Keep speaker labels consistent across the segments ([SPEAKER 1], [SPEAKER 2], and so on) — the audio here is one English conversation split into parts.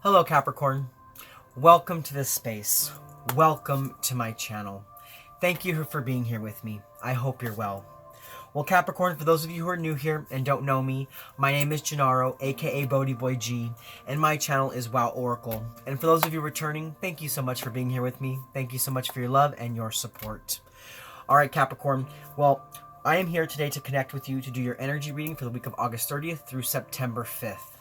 [SPEAKER 1] Hello Capricorn, welcome to this space, welcome to my channel. Thank you for being here with me. I hope you're well. Well Capricorn, for those of you who are new here and don't know me, my name is Gennaro, aka BhodiBoy G, and my channel is Wow Oracle. And for those of you returning, thank you so much for being here with me. Thank you so much for your love and your support. Alright Capricorn, well, I am here today to connect with you to do your energy reading for the week of August 30th through September 5th.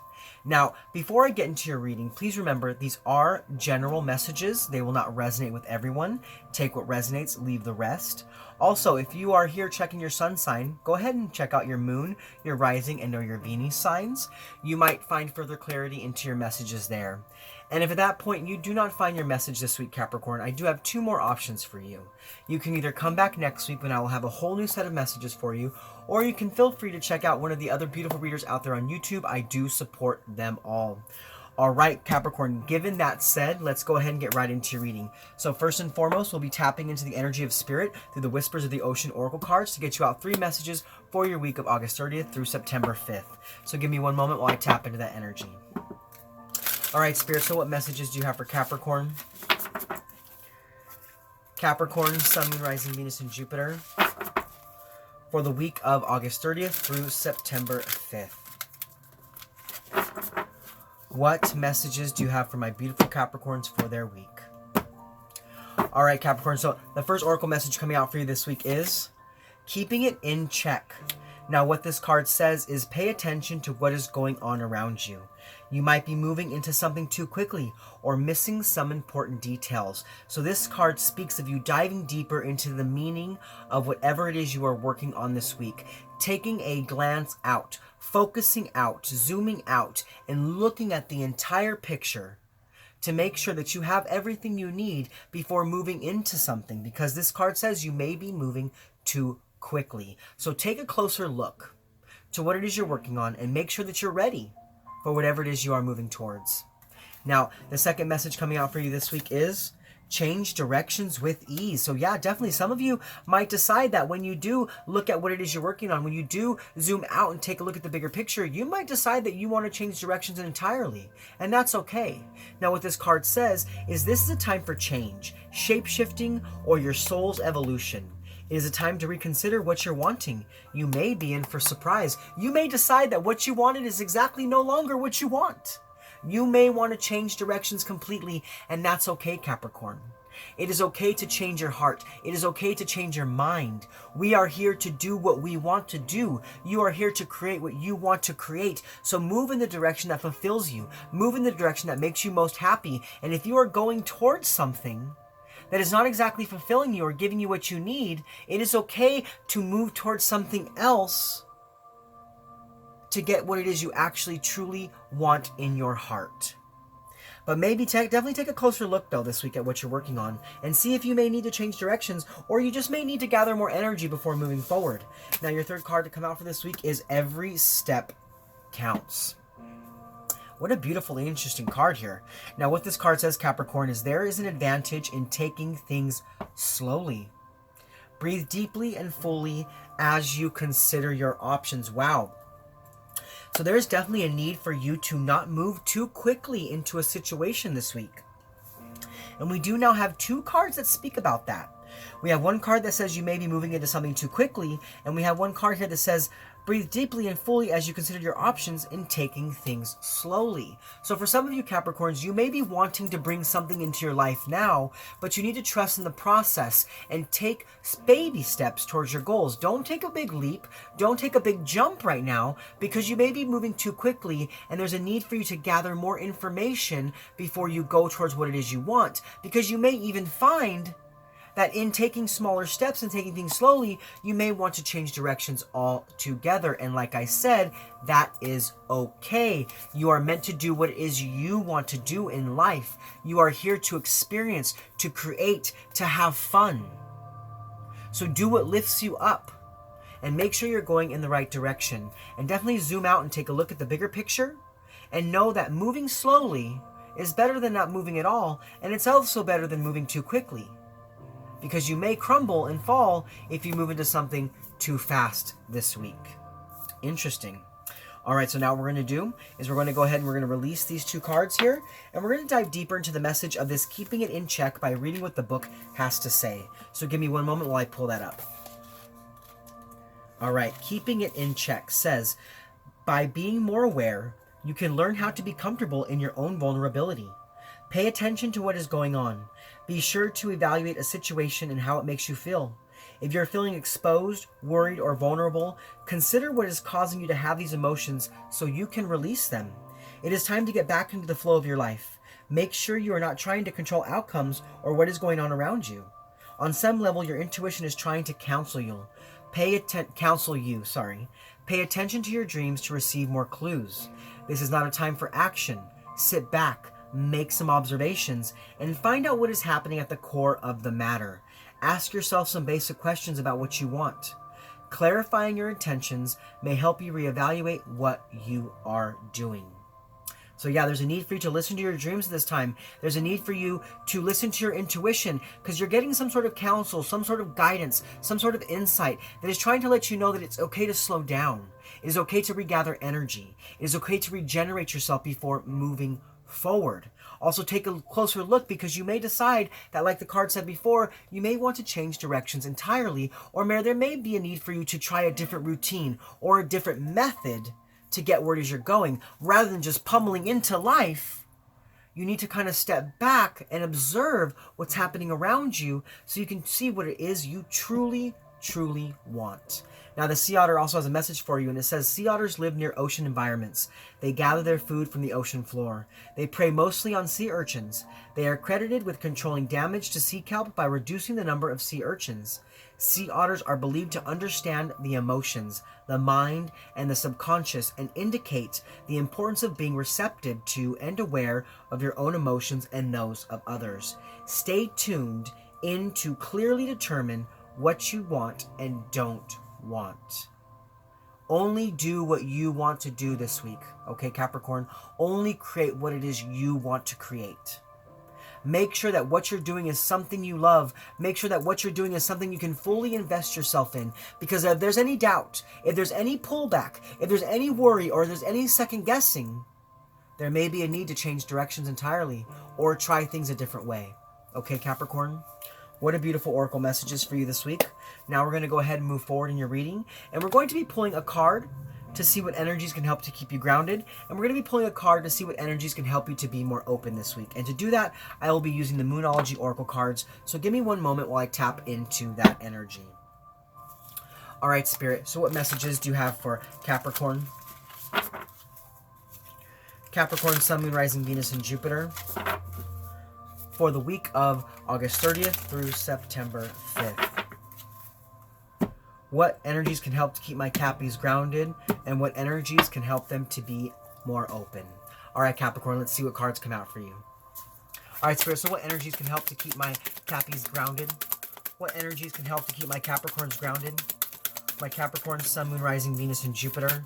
[SPEAKER 1] Now, before I get into your reading, please remember these are general messages. They will not resonate with everyone. Take what resonates, leave the rest. Also, if you are here checking your sun sign, go ahead and check out your moon, your rising, and or your Venus signs. You might find further clarity into your messages there. And if at that point you do not find your message this week, Capricorn, I do have two more options for you. You can either come back next week when I will have a whole new set of messages for you, or you can feel free to check out one of the other beautiful readers out there on YouTube. I do support them all. All right, Capricorn, given that said, let's go ahead and get right into your reading. So first and foremost, we'll be tapping into the energy of spirit through the Whispers of the Ocean Oracle cards to get you out 3 messages for your week of August 30th through September 5th. So give me one moment while I tap into that energy. All right, Spirit, so what messages do you have for Capricorn? Capricorn, Sun, Moon, Rising, Venus, and Jupiter for the week of August 30th through September 5th. What messages do you have for my beautiful Capricorns for their week? All right, Capricorn, so the first oracle message coming out for you this week is keeping it in check. Now, what this card says is pay attention to what is going on around you. You might be moving into something too quickly or missing some important details. So this card speaks of you diving deeper into the meaning of whatever it is you are working on this week. Taking a glance out, focusing out, zooming out, and looking at the entire picture to make sure that you have everything you need before moving into something, because this card says you may be moving too quickly. So take a closer look to what it is you're working on and make sure that you're ready for whatever it is you are moving towards. Now, the second message coming out for you this week is change directions with ease. So yeah, definitely some of you might decide that when you do look at what it is you're working on, when you do zoom out and take a look at the bigger picture, you might decide that you want to change directions entirely, and that's okay. Now, what this card says is this is a time for change, shape-shifting, or your soul's evolution. It is a time to reconsider what you're wanting. You may be in for surprise. You may decide that what you wanted is exactly no longer what you want. You may want to change directions completely, and that's okay, Capricorn. It is okay to change your heart. It is okay to change your mind. We are here to do what we want to do. You are here to create what you want to create. So move in the direction that fulfills you. Move in the direction that makes you most happy. And if you are going towards something that is not exactly fulfilling you or giving you what you need, it is okay to move towards something else to get what it is you actually truly want in your heart. But maybe definitely take a closer look though this week at what you're working on and see if you may need to change directions, or you just may need to gather more energy before moving forward. Now, your third card to come out for this week is Every Step Counts. What a beautifully interesting card here. Now, what this card says, Capricorn, is there is an advantage in taking things slowly. Breathe deeply and fully as you consider your options. Wow. So there is definitely a need for you to not move too quickly into a situation this week. And we do now have 2 cards that speak about that. We have one card that says you may be moving into something too quickly, and we have one card here that says breathe deeply and fully as you consider your options in taking things slowly. So for some of you Capricorns, you may be wanting to bring something into your life now, but you need to trust in the process and take baby steps towards your goals. Don't take a big leap. Don't take a big jump right now, because you may be moving too quickly, and there's a need for you to gather more information before you go towards what it is you want, because you may even find that in taking smaller steps and taking things slowly, you may want to change directions altogether. And like I said, that is okay. You are meant to do what it is you want to do in life. You are here to experience, to create, to have fun. So do what lifts you up and make sure you're going in the right direction. And definitely zoom out and take a look at the bigger picture and know that moving slowly is better than not moving at all. And it's also better than moving too quickly, because you may crumble and fall if you move into something too fast this week. Interesting. All right, so now what we're going to do is we're going to go ahead and we're going to release these two cards here, and we're going to dive deeper into the message of this keeping it in check by reading what the book has to say. So give me one moment while I pull that up. All right, keeping it in check says, by being more aware, you can learn how to be comfortable in your own vulnerability. Pay attention to what is going on. Be sure to evaluate a situation and how it makes you feel. If you're feeling exposed, worried, or vulnerable, consider what is causing you to have these emotions so you can release them. It is time to get back into the flow of your life. Make sure you are not trying to control outcomes or what is going on around you. On some level, your intuition is trying to counsel you. Pay attention to your dreams to receive more clues. This is not a time for action. Sit back, make some observations, and find out what is happening at the core of the matter. Ask yourself some basic questions about what you want. Clarifying your intentions may help you reevaluate what you are doing. So yeah, there's a need for you to listen to your dreams this time. There's a need for you to listen to your intuition because you're getting some sort of counsel, some sort of guidance, some sort of insight that is trying to let you know that it's okay to slow down. It is okay to regather energy. It is okay to regenerate yourself before moving forward. Also take a closer look because you may decide that, like the card said before, you may want to change directions entirely, or there may be a need for you to try a different routine or a different method to get where it is you're going. Rather than just pummeling into life, you need to kind of step back and observe what's happening around you so you can see what it is you truly want. Now, the sea otter also has a message for you, and it says, sea otters live near ocean environments. They gather their food from the ocean floor. They prey mostly on sea urchins. They are credited with controlling damage to sea kelp by reducing the number of sea urchins. Sea otters are believed to understand the emotions, the mind, and the subconscious, and indicate the importance of being receptive to and aware of your own emotions and those of others. Stay tuned in to clearly determine what you want and don't want. Only do what you want to do this week, okay, Capricorn? Only create what it is you want to create. Make sure that what you're doing is something you love. Make sure that what you're doing is something you can fully invest yourself in. Because if there's any doubt, if there's any pullback, if there's any worry, or there's any second guessing, there may be a need to change directions entirely or try things a different way. Okay, Capricorn? What a beautiful oracle messages for you this week. Now we're going to go ahead and move forward in your reading. And we're going to be pulling a card to see what energies can help to keep you grounded. And we're going to be pulling a card to see what energies can help you to be more open this week. And to do that, I will be using the Moonology oracle cards. So give me one moment while I tap into that energy. All right, Spirit. So what messages do you have for Capricorn? Capricorn, Sun, Moon, Rising, Venus, and Jupiter for the week of August 30th through September 5th. What energies can help to keep my Cappies grounded, and what energies can help them to be more open? All right, Capricorn, let's see what cards come out for you. All right, Spirit, so what energies can help to keep my Cappies grounded? What energies can help to keep my Capricorns grounded? My Capricorn, Sun, Moon, Rising, Venus, and Jupiter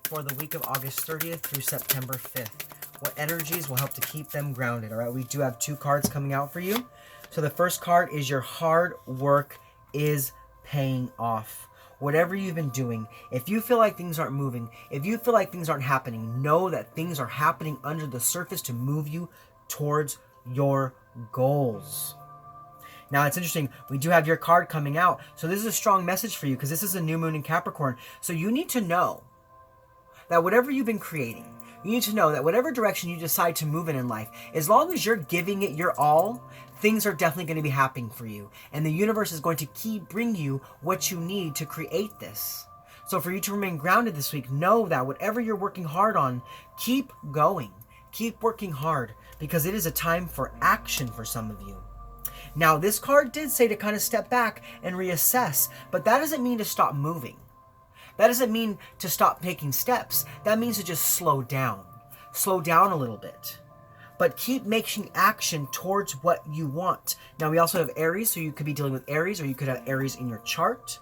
[SPEAKER 1] for the week of August 30th through September 5th. What energies will help to keep them grounded? All right, we do have two cards coming out for you. So the first card is your hard work is paying off. Whatever you've been doing, if you feel like things aren't moving, if you feel like things aren't happening, know that things are happening under the surface to move you towards your goals. Now, it's interesting. We do have your card coming out. So this is a strong message for you because this is a new moon in Capricorn. So you need to know that whatever you've been creating, you need to know that whatever direction you decide to move in life, as long as you're giving it your all, things are definitely going to be happening for you. And the universe is going to bring you what you need to create this. So for you to remain grounded this week, know that whatever you're working hard on, keep going. Keep working hard because it is a time for action for some of you. Now, this card did say to kind of step back and reassess, but that doesn't mean to stop moving. That doesn't mean to stop taking steps. That means to just slow down. Slow down a little bit. But keep making action towards what you want. Now, we also have Aries, so you could be dealing with Aries, or you could have Aries in your chart.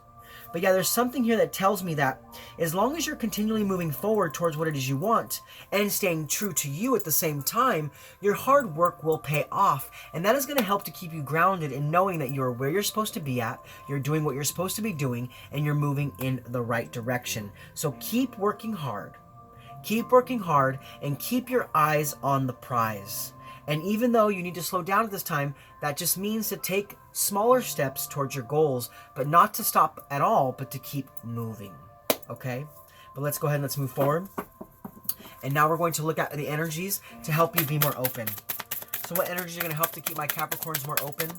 [SPEAKER 1] But yeah, there's something here that tells me that as long as you're continually moving forward towards what it is you want and staying true to you at the same time, your hard work will pay off. And that is going to help to keep you grounded in knowing that you're where you're supposed to be at, you're doing what you're supposed to be doing, and you're moving in the right direction. So keep working hard. Keep working hard and keep your eyes on the prize. And even though you need to slow down at this time, that just means to take smaller steps towards your goals, but not to stop at all, but to keep moving. Okay? But let's go ahead and let's move forward. And now we're going to look at the energies to help you be more open. So what energies are going to help to keep my Capricorns more open?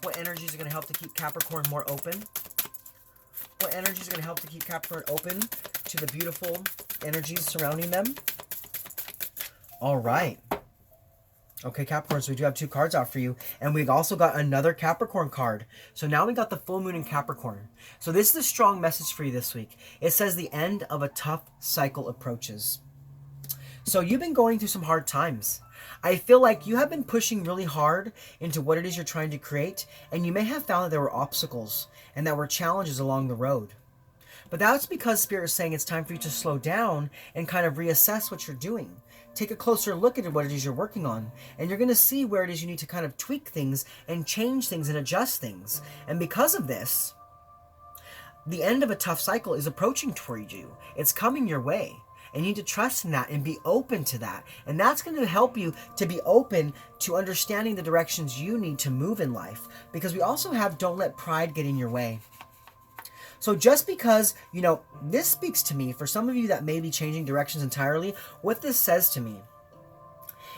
[SPEAKER 1] What energies are going to help to keep Capricorn more open? What energies are going to help to keep Capricorn open to the beautiful energies surrounding them? All right. Okay, Capricorn, so we do have 2 cards out for you. And we've also got another Capricorn card. So now we got the full moon in Capricorn. So this is a strong message for you this week. It says the end of a tough cycle approaches. So you've been going through some hard times. I feel like you have been pushing really hard into what it is you're trying to create, and you may have found that there were obstacles and that were challenges along the road. But that's because Spirit is saying it's time for you to slow down and kind of reassess what you're doing. Take a closer look at what it is you're working on, and you're going to see where it is you need to kind of tweak things and change things and adjust things. And because of this, the end of a tough cycle is approaching toward you. It's coming your way. And you need to trust in that and be open to that. And that's going to help you to be open to understanding the directions you need to move in life. Because we also have don't let pride get in your way. So just because, this speaks to me, for some of you that may be changing directions entirely, what this says to me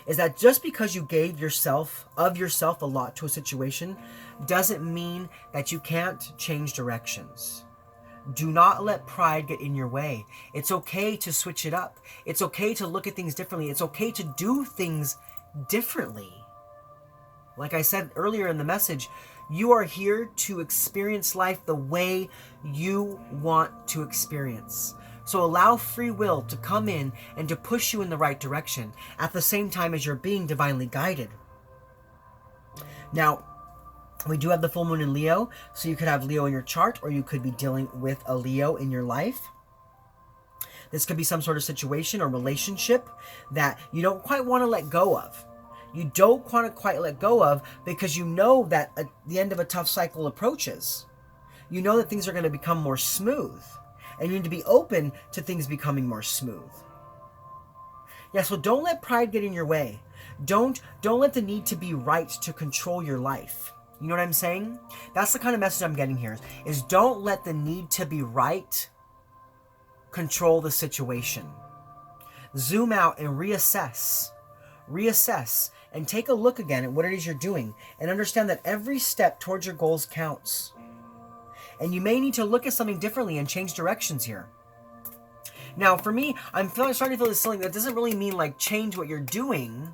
[SPEAKER 1] is that just because you gave yourself a lot to a situation doesn't mean that you can't change directions. Do not let pride get in your way. It's okay to switch it up. It's okay to look at things differently. It's okay to do things differently. Like I said earlier in the message, you are here to experience life the way you want to experience. So allow free will to come in and to push you in the right direction at the same time as you're being divinely guided. Now, we do have the full moon in Leo, so you could have Leo in your chart, or you could be dealing with a Leo in your life. This could be some sort of situation or relationship that you don't quite want to let go of. You don't want to quite let go of because you know that the end of a tough cycle approaches. You know that things are going to become more smooth, and you need to be open to things becoming more smooth. Yeah, so don't let pride get in your way. Don't let the need to be right to control your life. You know what I'm saying? That's the kind of message I'm getting here, is don't let the need to be right control the situation. Zoom out and reassess. Reassess and take a look again at what it is you're doing and understand that every step towards your goals counts. And you may need to look at something differently and change directions here. Now, for me, I'm starting to feel this feeling that doesn't really mean like change what you're doing,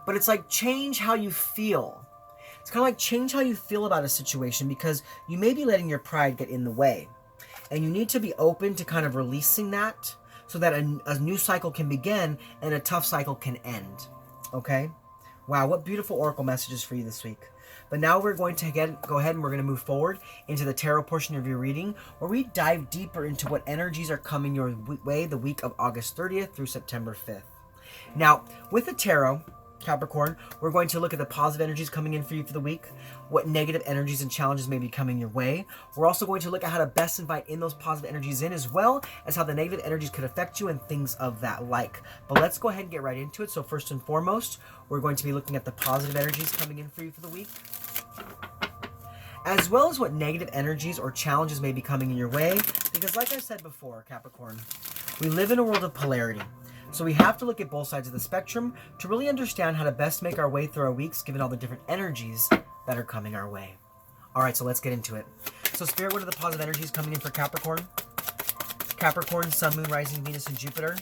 [SPEAKER 1] but it's like change how you feel. It's kind of like change how you feel about a situation, because you may be letting your pride get in the way. And you need to be open to kind of releasing that so that a new cycle can begin and a tough cycle can end. Okay? Wow, what beautiful oracle messages for you this week. But now we're going to go ahead and we're going to move forward into the tarot portion of your reading, where we dive deeper into what energies are coming your way the week of August 30th through September 5th. Now, with the tarot, Capricorn, we're going to look at the positive energies coming in for you for the week, what negative energies and challenges may be coming your way. We're also going to look at how to best invite in those positive energies in, as well as how the negative energies could affect you and things of that like. But let's go ahead and get right into it. So first and foremost, we're going to be looking at the positive energies coming in for you for the week, as well as what negative energies or challenges may be coming in your way. Because like I said before, Capricorn, we live in a world of polarity. So we have to look at both sides of the spectrum to really understand how to best make our way through our weeks, given all the different energies that are coming our way. All right, so let's get into it. So Spirit, what are the positive energies coming in for Capricorn? Capricorn, Sun, Moon, Rising, Venus, and Jupiter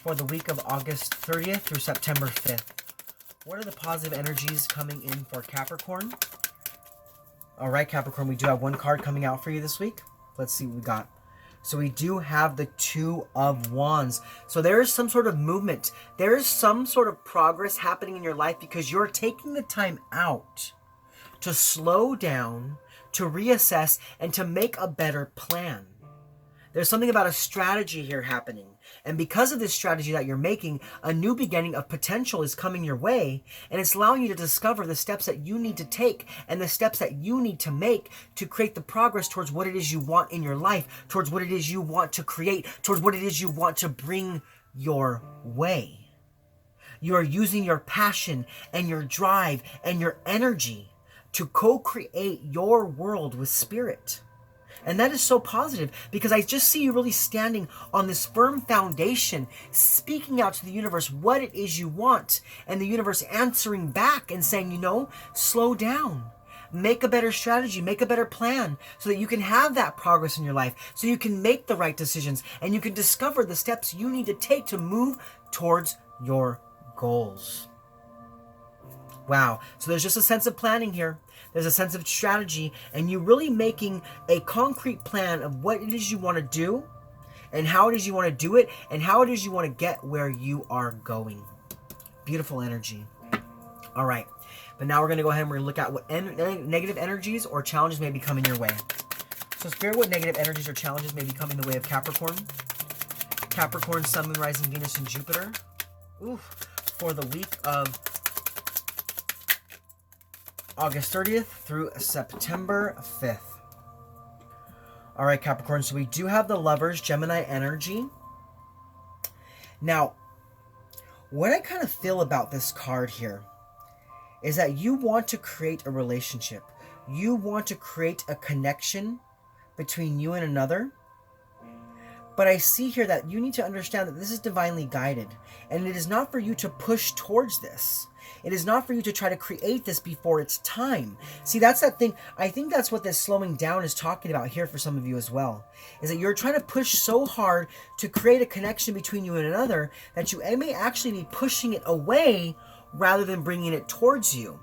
[SPEAKER 1] for the week of August 30th through September 5th. What are the positive energies coming in for Capricorn? All right, Capricorn, we do have one card coming out for you this week. Let's see what we got. So we do have the Two of Wands. So there is some sort of movement. There is some sort of progress happening in your life because you're taking the time out to slow down, to reassess, and to make a better plan. There's something about a strategy here happening. And because of this strategy that you're making, a new beginning of potential is coming your way, and it's allowing you to discover the steps that you need to take and the steps that you need to make to create the progress towards what it is you want in your life, towards what it is you want to create, towards what it is you want to bring your way. You are using your passion and your drive and your energy to co-create your world with spirit. And that is so positive, because I just see you really standing on this firm foundation, speaking out to the universe what it is you want, and the universe answering back and saying, you know, slow down. Make a better strategy, make a better plan, so that you can have that progress in your life, so you can make the right decisions, and you can discover the steps you need to take to move towards your goals. Wow. So there's just a sense of planning here. There's a sense of strategy, and you really making a concrete plan of what it is you want to do, and how it is you want to do it, and how it is you want to get where you are going. Beautiful energy. All right. But now we're going to go ahead and we're going to look at what negative energies or challenges may be coming your way. So Spirit, what negative energies or challenges may be coming the way of Capricorn? Capricorn, Sun, Moon, Rising, Venus, and Jupiter. Ooh, for the week of August 30th through September 5th. All right, Capricorn, so we do have the Lovers, Gemini energy. Now, what I kind of feel about this card here is that you want to create a relationship. You want to create a connection between you and another. But I see here that you need to understand that this is divinely guided, and it is not for you to push towards this. It is not for you to try to create this before it's time. See, that's that thing. I think that's what this slowing down is talking about here for some of you as well. Is that you're trying to push so hard to create a connection between you and another that you may actually be pushing it away rather than bringing it towards you.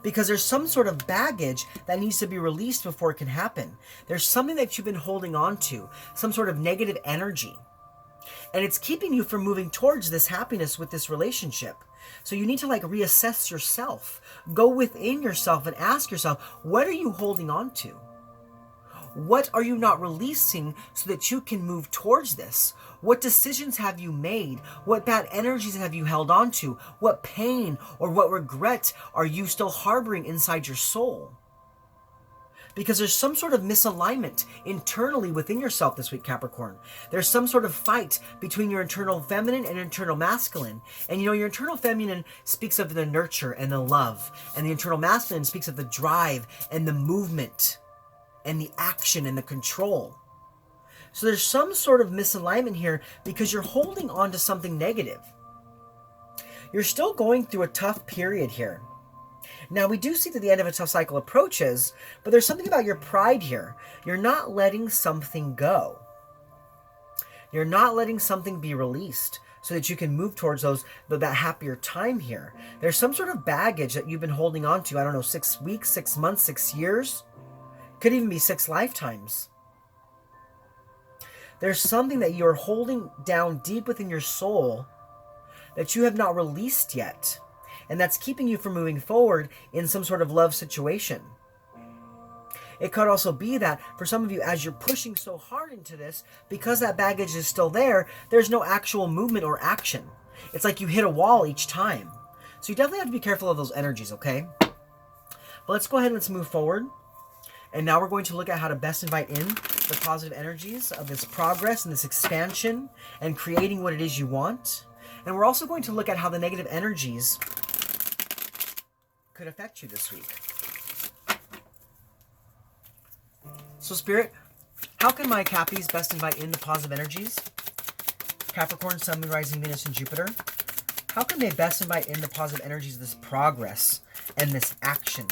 [SPEAKER 1] Because there's some sort of baggage that needs to be released before it can happen. There's something that you've been holding on to, some sort of negative energy. And it's keeping you from moving towards this happiness with this relationship. So you need to reassess yourself. Go within yourself and ask yourself, what are you holding on to? What are you not releasing so that you can move towards this? What decisions have you made? What bad energies have you held on to? What pain or what regret are you still harboring inside your soul? Because there's some sort of misalignment internally within yourself this week, Capricorn. There's some sort of fight between your internal feminine and internal masculine. And your internal feminine speaks of the nurture and the love. And the internal masculine speaks of the drive and the movement and the action and the control. So there's some sort of misalignment here because you're holding on to something negative. You're still going through a tough period here. Now, we do see that the end of a tough cycle approaches, but there's something about your pride here. You're not letting something go. You're not letting something be released so that you can move towards that happier time here. There's some sort of baggage that you've been holding on to, 6 weeks, 6 months, 6 years. Could even be 6 lifetimes. There's something that you're holding down deep within your soul that you have not released yet. And that's keeping you from moving forward in some sort of love situation. It could also be that for some of you, as you're pushing so hard into this, because that baggage is still there, there's no actual movement or action. It's like you hit a wall each time. So you definitely have to be careful of those energies, okay? But let's go ahead and let's move forward. And now we're going to look at how to best invite in the positive energies of this progress and this expansion and creating what it is you want. And we're also going to look at how the negative energies could affect you this week. So Spirit, how can my Cappies best invite in the positive energies? Capricorn, Sun, Moon, Rising, Venus, and Jupiter. How can they best invite in the positive energies of this progress and this action?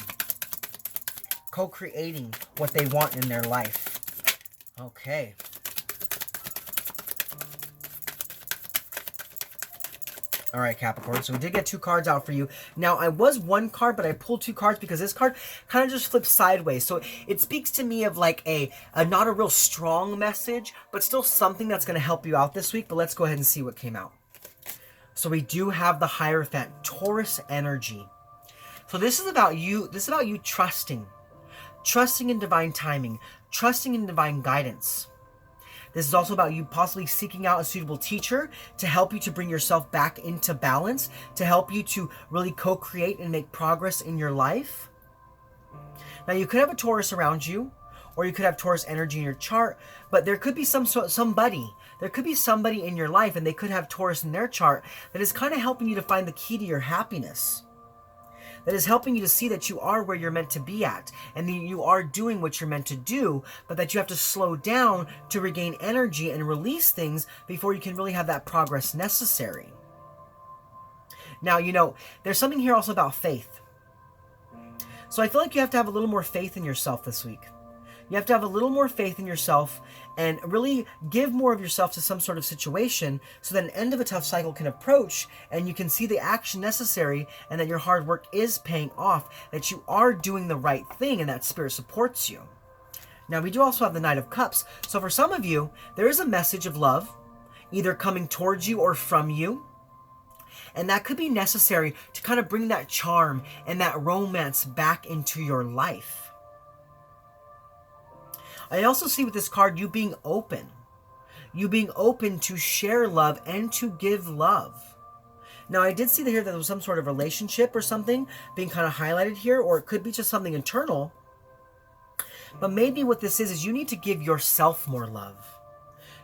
[SPEAKER 1] Co-creating what they want in their life. Okay. All right, Capricorn. So we did get 2 cards out for you. Now, I was 1 card, but I pulled 2 cards because this card kind of just flips sideways. So it speaks to me of a not a real strong message, but still something that's going to help you out this week. But let's go ahead and see what came out. So we do have the Hierophant, Taurus energy. So this is about you. This is about you trusting in divine timing, trusting in divine guidance. This is also about you possibly seeking out a suitable teacher to help you to bring yourself back into balance, to help you to really co-create and make progress in your life. Now, you could have a Taurus around you, or you could have Taurus energy in your chart, but there could be somebody in your life, and they could have Taurus in their chart, that is kind of helping you to find the key to your happiness. That is helping you to see that you are where you're meant to be at, and that you are doing what you're meant to do, but that you have to slow down to regain energy and release things before you can really have that progress necessary. Now, there's something here also about faith. So I feel like you have to have a little more faith in yourself this week. You have to have a little more faith in yourself and really give more of yourself to some sort of situation so that an end of a tough cycle can approach and you can see the action necessary and that your hard work is paying off, that you are doing the right thing and that spirit supports you. Now, we do also have the Knight of Cups. So for some of you, there is a message of love either coming towards you or from you. And that could be necessary to kind of bring that charm and that romance back into your life. I also see with this card you being open. You being open to share love and to give love. Now, I did see here that there was some sort of relationship or something being kind of highlighted here, or it could be just something internal. But maybe what this is you need to give yourself more love.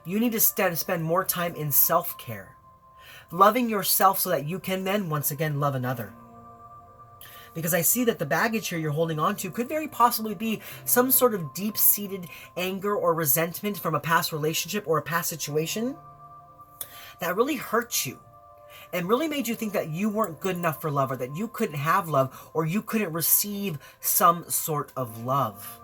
[SPEAKER 1] You need to spend more time in self-care. Loving yourself so that you can then once again love another. Because I see that the baggage here you're holding on to could very possibly be some sort of deep-seated anger or resentment from a past relationship or a past situation that really hurt you and really made you think that you weren't good enough for love, or that you couldn't have love, or you couldn't receive some sort of love.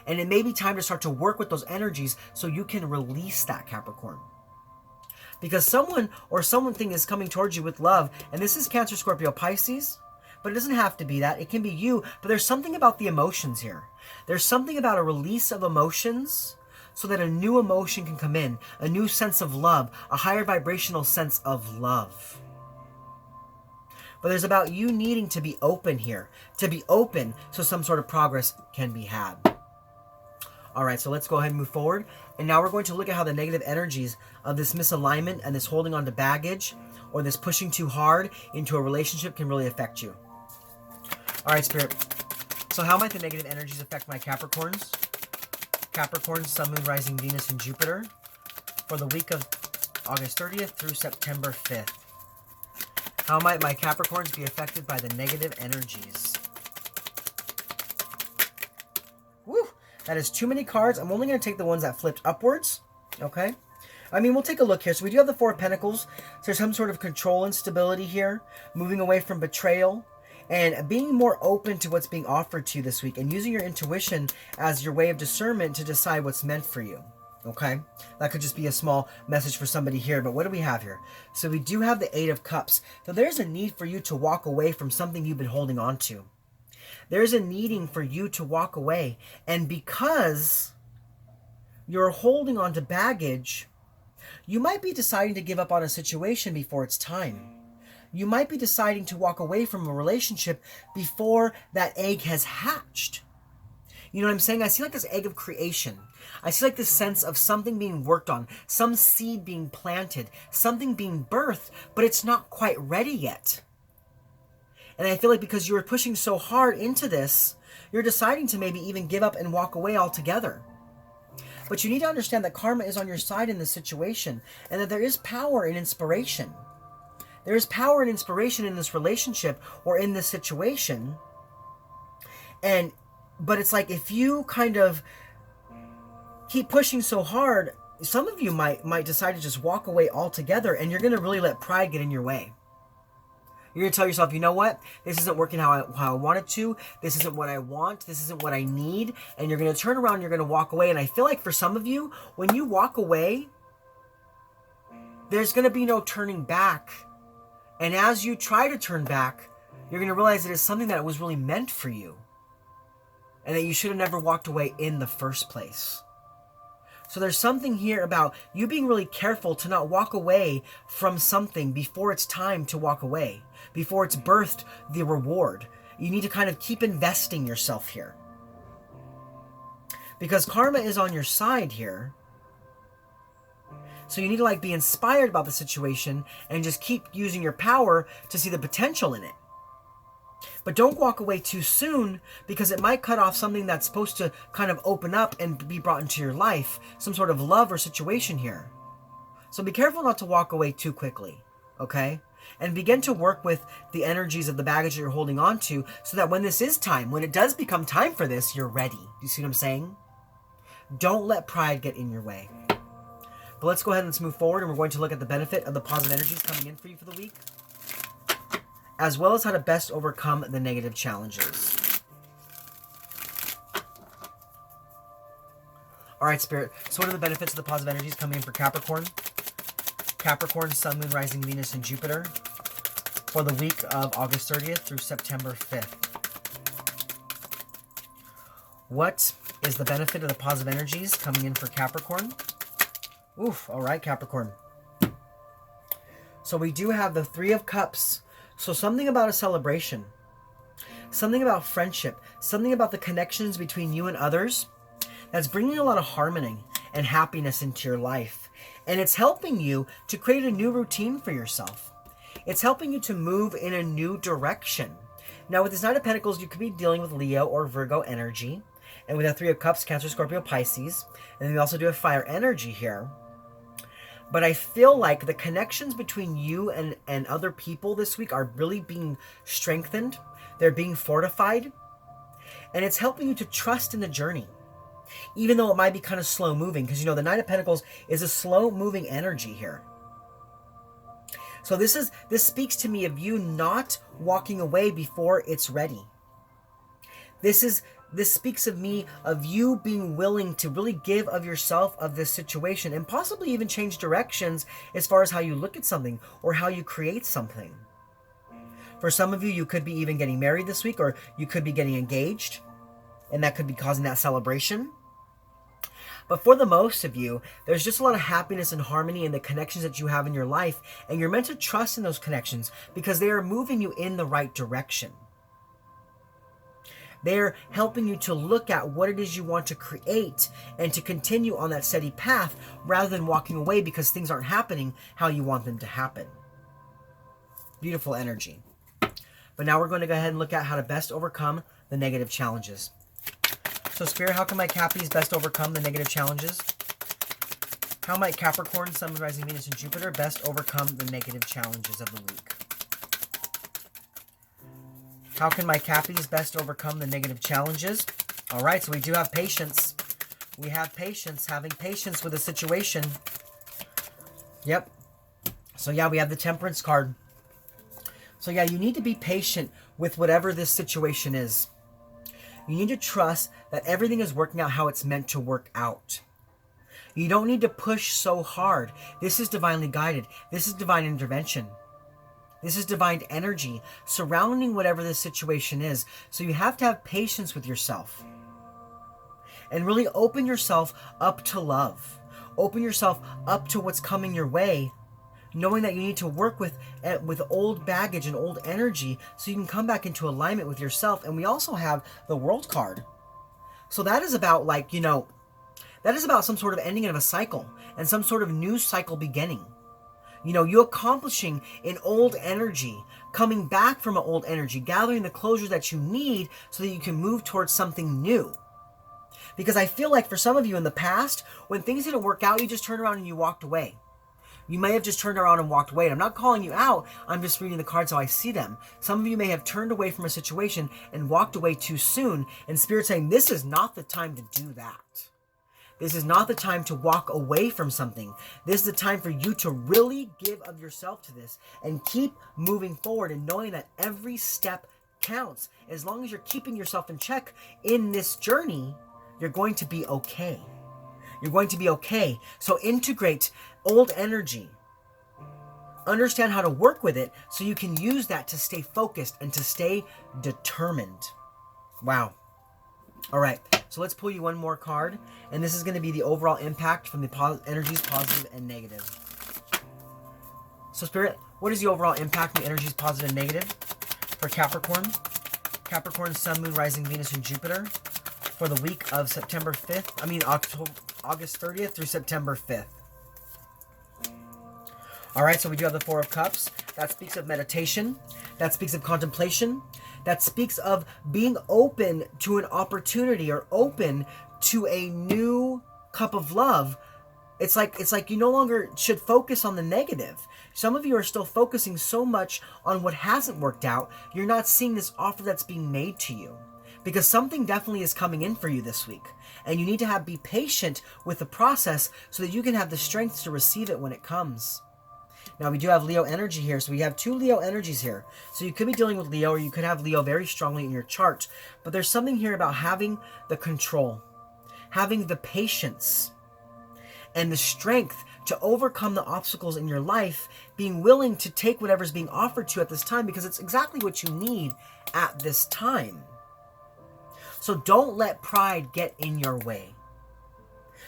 [SPEAKER 1] And it may be time to start to work with those energies so you can release that, Capricorn. Because someone or something is coming towards you with love, and this is Cancer, Scorpio, Pisces, but it doesn't have to be that. It can be you, but there's something about the emotions here. There's something about a release of emotions so that a new emotion can come in, a new sense of love, a higher vibrational sense of love. But there's about you needing to be open here, to be open so some sort of progress can be had. All right, so let's go ahead and move forward. And now we're going to look at how the negative energies of this misalignment and this holding on to baggage or this pushing too hard into a relationship can really affect you. All right, Spirit. So how might the negative energies affect my Capricorns? Capricorns, Sun, Moon, Rising, Venus, and Jupiter for the week of August 30th through September 5th. How might my Capricorns be affected by the negative energies? Woo! That is too many cards. I'm only going to take the ones that flipped upwards. Okay? I mean, we'll take a look here. So we do have the Four of Pentacles. So there's some sort of control and stability here. Moving away from betrayal. And being more open to what's being offered to you this week. And using your intuition as your way of discernment to decide what's meant for you. Okay? That could just be a small message for somebody here. But what do we have here? So we do have the Eight of Cups. So there's a need for you to walk away from something you've been holding on to. There's a needing for you to walk away. And because you're holding on to baggage, you might be deciding to give up on a situation before it's time. You might be deciding to walk away from a relationship before that egg has hatched. You know what I'm saying? I see like this egg of creation. I see like this sense of something being worked on, some seed being planted, something being birthed, but it's not quite ready yet. And I feel like because you were pushing so hard into this, you're deciding to maybe even give up and walk away altogether. But you need to understand that karma is on your side in this situation, and that there is power and inspiration. There is power and inspiration in this relationship or in this situation. But it's like if you kind of keep pushing so hard, some of you might decide to just walk away altogether, and you're going to really let pride get in your way. You're going to tell yourself, you know what? This isn't working how I want it to. This isn't what I want. This isn't what I need. And you're going to turn around and you're going to walk away. And I feel like for some of you, when you walk away, there's going to be no turning back. And as you try to turn back, you're going to realize that it's something that was really meant for you. And that you should have never walked away in the first place. So there's something here about you being really careful to not walk away from something before it's time to walk away. Before it's birthed the reward. You need to kind of keep investing yourself here. Because karma is on your side here. So you need to like be inspired about the situation and just keep using your power to see the potential in it. But don't walk away too soon, because it might cut off something that's supposed to kind of open up and be brought into your life, some sort of love or situation here. So be careful not to walk away too quickly, okay? And begin to work with the energies of the baggage that you're holding on to, so that when this is time, when it does become time for this, you're ready. Do you see what I'm saying? Don't let pride get in your way. But let's go ahead and let's move forward, and we're going to look at the benefit of the positive energies coming in for you for the week, as well as how to best overcome the negative challenges. All right, Spirit. So what are the benefits of the positive energies coming in for Capricorn? Capricorn, Sun, Moon, Rising, Venus, and Jupiter for the week of August 30th through September 5th. What is the benefit of the positive energies coming in for Capricorn? Oof, all right, Capricorn. So we do have the Three of Cups. So something about a celebration, something about friendship, something about the connections between you and others that's bringing a lot of harmony and happiness into your life. And it's helping you to create a new routine for yourself. It's helping you to move in a new direction. Now with this Knight of Pentacles, you could be dealing with Leo or Virgo energy. And with that Three of Cups, Cancer, Scorpio, Pisces. And then we also do have fire energy here. But I feel like the connections between you and other people this week are really being strengthened. They're being fortified. And it's helping you to trust in the journey, even though it might be kind of slow moving. Because, you know, the Knight of Pentacles is a slow moving energy here. So this speaks to me of you not walking away before it's ready. This speaks of me, of you being willing to really give of yourself, of this situation, and possibly even change directions as far as how you look at something or how you create something. For some of you, you could be even getting married this week, or you could be getting engaged, and that could be causing that celebration. But for the most of you, there's just a lot of happiness and harmony in the connections that you have in your life, and you're meant to trust in those connections because they are moving you in the right direction. They're helping you to look at what it is you want to create and to continue on that steady path rather than walking away because things aren't happening how you want them to happen. Beautiful energy. But now we're going to go ahead and look at how to best overcome the negative challenges. So Spirit, how can my Cappies best overcome the negative challenges? How might Capricorn, Sun, Moon, Rising, Venus, and Jupiter best overcome the negative challenges of the week? How can my Cappies best overcome the negative challenges? All right, so we do have patience. We have patience, having patience with a situation. Yep. So yeah, we have the Temperance card. So yeah, you need to be patient with whatever this situation is. You need to trust that everything is working out how it's meant to work out. You don't need to push so hard. This is divinely guided. This is divine intervention. This is divine energy surrounding whatever this situation is. So you have to have patience with yourself. And really open yourself up to love. Open yourself up to what's coming your way, knowing that you need to work with old baggage and old energy so you can come back into alignment with yourself. And we also have the World card. So that is about, like, you know, that is about some sort of ending of a cycle and some sort of new cycle beginning. You know, you accomplishing an old energy, coming back from an old energy, gathering the closure that you need so that you can move towards something new. Because I feel like for some of you in the past, when things didn't work out, you just turned around and you walked away. You may have just turned around and walked away. And I'm not calling you out. I'm just reading the cards how I see them. Some of you may have turned away from a situation and walked away too soon. And Spirit's saying, this is not the time to do that. This is not the time to walk away from something. This is the time for you to really give of yourself to this and keep moving forward and knowing that every step counts. As long as you're keeping yourself in check in this journey, you're going to be okay. You're going to be okay. So integrate old energy. Understand how to work with it so you can use that to stay focused and to stay determined. Wow. All right, so let's pull you one more card, and this is going to be the overall impact from the energies positive and negative. So Spirit, what is the overall impact from the energies positive and negative for Capricorn? Capricorn, Sun, Moon, Rising, Venus, and Jupiter for the week of August 30th through September 5th. All right, so we do have the Four of Cups. That speaks of meditation. That speaks of contemplation. That speaks of being open to an opportunity or open to a new cup of love. It's like you no longer should focus on the negative. Some of you are still focusing so much on what hasn't worked out, you're not seeing this offer that's being made to you. Because something definitely is coming in for you this week. And you need to be patient with the process so that you can have the strength to receive it when it comes. Now, we do have Leo energy here, so we have 2 Leo energies here. So you could be dealing with Leo, or you could have Leo very strongly in your chart. But there's something here about having the control, having the patience, and the strength to overcome the obstacles in your life, being willing to take whatever's being offered to you at this time, because it's exactly what you need at this time. So don't let pride get in your way,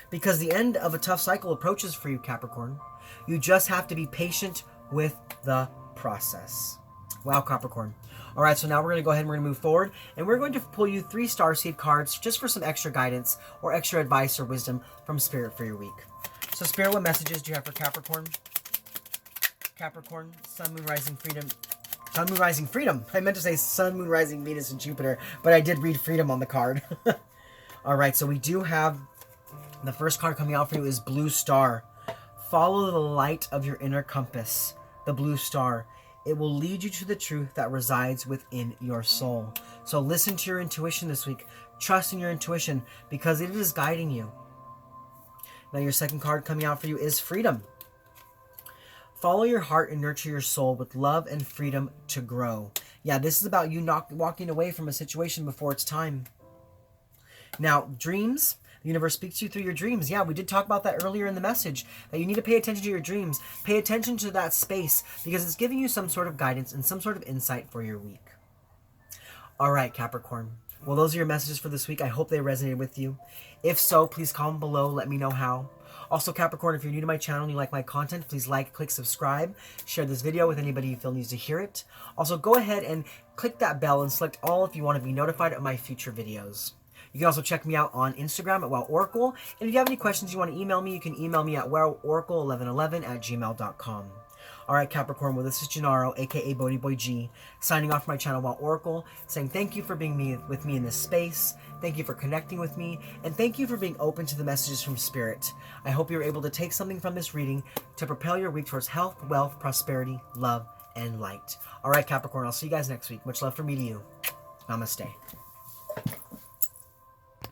[SPEAKER 1] because the end of a tough cycle approaches for you, Capricorn. You just have to be patient with the process. Wow, Capricorn. All right, so now we're going to go ahead and we're going to move forward, and we're going to pull you 3 starseed cards just for some extra guidance or extra advice or wisdom from Spirit for your week. So Spirit, what messages do you have for Capricorn? Capricorn, Sun, Moon, Rising, Freedom. Sun, Moon, Rising, Freedom. I meant to say Sun, Moon, Rising, Venus, and Jupiter, but I did read Freedom on the card. All right, so we do have the first card coming out for you is Blue Star. Follow the light of your inner compass, the blue star. It will lead you to the truth that resides within your soul. So listen to your intuition this week. Trust in your intuition because it is guiding you. Now your second card coming out for you is Freedom. Follow your heart and nurture your soul with love and freedom to grow. Yeah, this is about you not walking away from a situation before it's time. Now, dreams. The universe speaks to you through your dreams. Yeah, we did talk about that earlier in the message, that you need to pay attention to your dreams. Pay attention to that space because it's giving you some sort of guidance and some sort of insight for your week. All right, Capricorn. Well, those are your messages for this week. I hope they resonated with you. If so, please comment below. Let me know how. Also, Capricorn, if you're new to my channel and you like my content, please like, click, subscribe. Share this video with anybody you feel needs to hear it. Also, go ahead and click that bell and select all if you want to be notified of my future videos. You can also check me out on Instagram at WowOracle. And if you have any questions you want to email me, you can email me at woworacle1111@gmail.com. All right, Capricorn, well, this is Gennaro, a.k.a. BhodiBoy G, signing off from my channel, Wow Oracle, saying thank you for being with me in this space, thank you for connecting with me, and thank you for being open to the messages from Spirit. I hope you're able to take something from this reading to propel your week towards health, wealth, prosperity, love, and light. All right, Capricorn, I'll see you guys next week. Much love from me to you. Namaste.